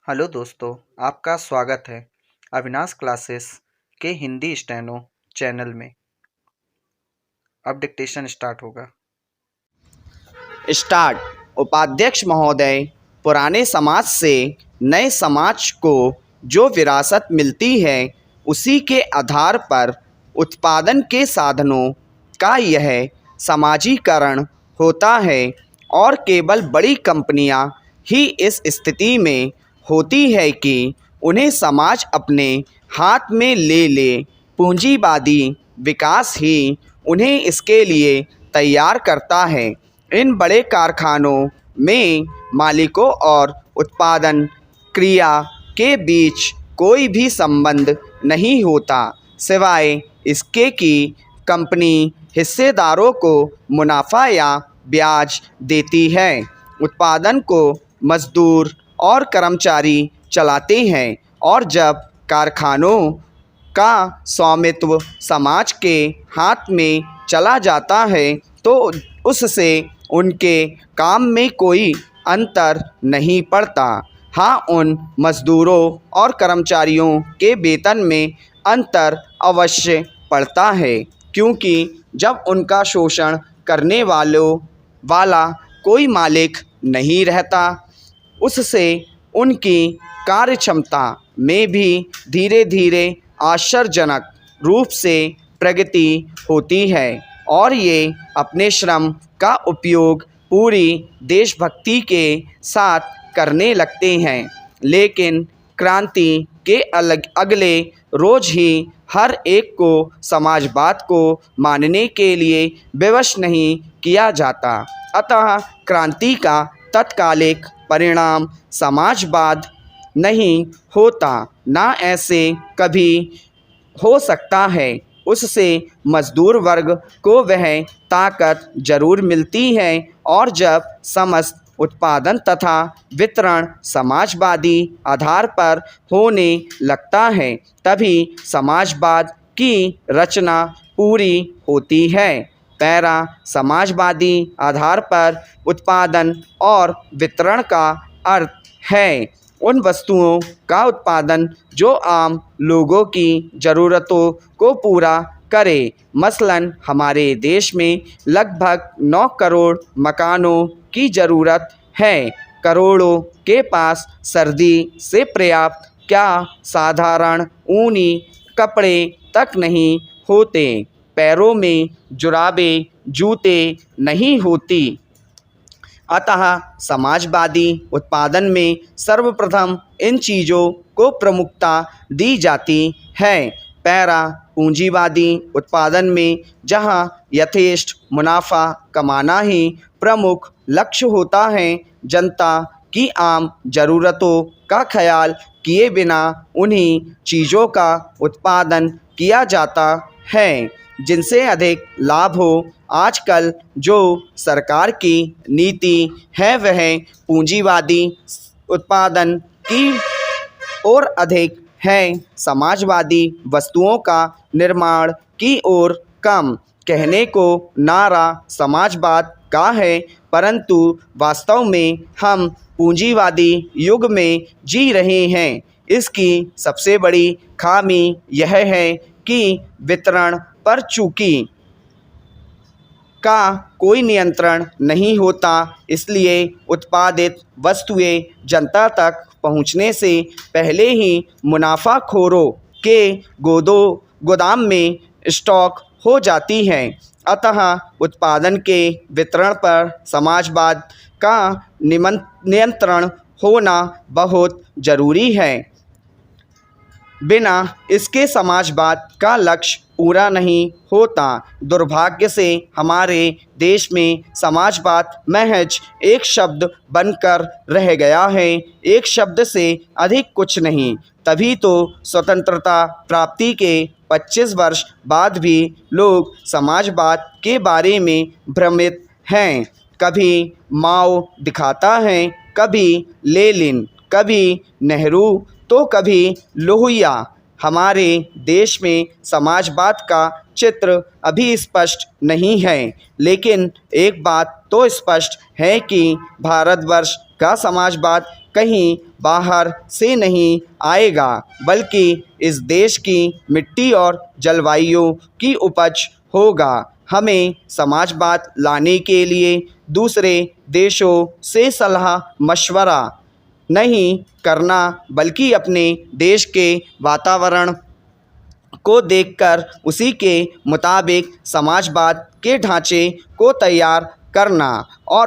Hello दोस्तों, आपका स्वागत है अविनाश क्लासेस के हिंदी स्टेनो चैनल में। अब डिक्टेशन स्टार्ट होगा। स्टार्ट। उपाध्यक्ष महोदय, पुराने समाज से नए समाज को जो विरासत मिलती है उसी के आधार पर उत्पादन के साधनों का यह समाजीकरण होता है और केवल बड़ी कंपनियां ही इस स्थिति में होती है कि उन्हें समाज अपने हाथ में ले। पूंजीवादी विकास ही उन्हें इसके लिए तैयार करता है। इन बड़े कारखानों में मालिकों और उत्पादन क्रिया के बीच कोई भी संबंध नहीं होता, सिवाय इसके कि कंपनी हिस्सेदारों को मुनाफा या ब्याज देती है। उत्पादन को मजदूर और कर्मचारी चलाते हैं और जब कारखानों का स्वामित्व समाज के हाथ में चला जाता है तो उससे उनके काम में कोई अंतर नहीं पड़ता। हाँ, उन मज़दूरों और कर्मचारियों के वेतन में अंतर अवश्य पड़ता है, क्योंकि जब उनका शोषण करने वाला कोई मालिक नहीं रहता, उससे उनकी कार्यक्षमता में भी धीरे धीरे आश्चर्यजनक रूप से प्रगति होती है और ये अपने श्रम का उपयोग पूरी देशभक्ति के साथ करने लगते हैं। लेकिन क्रांति के अगले रोज ही हर एक को समाजवाद को मानने के लिए विवश नहीं किया जाता। अतः क्रांति का तत्कालिक परिणाम समाजवाद नहीं होता, ना ऐसे कभी हो सकता है। उससे मजदूर वर्ग को वह ताकत जरूर मिलती है और जब समस्त उत्पादन तथा वितरण समाजवादी आधार पर होने लगता है तभी समाजवाद की रचना पूरी होती है। पैरा समाजवादी आधार पर उत्पादन और वितरण का अर्थ है उन वस्तुओं का उत्पादन जो आम लोगों की ज़रूरतों को पूरा करे। मसलन हमारे देश में लगभग 9 करोड़ मकानों की ज़रूरत है। करोड़ों के पास सर्दी से पर्याप्त क्या साधारण ऊनी कपड़े तक नहीं होते, पैरों में जुराबे जूते नहीं होती। अतः समाजवादी उत्पादन में सर्वप्रथम इन चीज़ों को प्रमुखता दी जाती है। पैरा पूंजीवादी उत्पादन में जहाँ यथेष्ट मुनाफा कमाना ही प्रमुख लक्ष्य होता है, जनता की आम ज़रूरतों का ख्याल किए बिना उन्हीं चीज़ों का उत्पादन किया जाता है जिनसे अधिक लाभ हो। आजकल जो सरकार की नीति है वह पूंजीवादी उत्पादन की ओर अधिक है, समाजवादी वस्तुओं का निर्माण की ओर कम। कहने को नारा समाजवाद का है, परंतु वास्तव में हम पूंजीवादी युग में जी रहे हैं। इसकी सबसे बड़ी खामी यह है कि वितरण पर चूंकि का कोई नियंत्रण नहीं होता, इसलिए उत्पादित वस्तुएं जनता तक पहुंचने से पहले ही मुनाफाखोरों के गोदाम में स्टॉक हो जाती हैं। अतः उत्पादन के वितरण पर समाजवाद का नियंत्रण होना बहुत ज़रूरी है। बिना इसके समाजवाद का लक्ष्य पूरा नहीं होता। दुर्भाग्य से हमारे देश में समाजवाद महज एक शब्द बनकर रह गया है, एक शब्द से अधिक कुछ नहीं। तभी तो स्वतंत्रता प्राप्ति के 25 वर्ष बाद भी लोग समाजवाद के बारे में भ्रमित हैं। कभी माओ दिखाता है, कभी लेनिन, कभी नेहरू तो कभी लोहिया। हमारे देश में समाजवाद का चित्र अभी स्पष्ट नहीं है, लेकिन एक बात तो स्पष्ट है कि भारतवर्ष का समाजवाद कहीं बाहर से नहीं आएगा, बल्कि इस देश की मिट्टी और जलवायु की उपज होगा। हमें समाजवाद लाने के लिए दूसरे देशों से सलाह मशवरा नहीं करना, बल्कि अपने देश के वातावरण को देखकर उसी के मुताबिक समाजवाद के ढांचे को तैयार करना और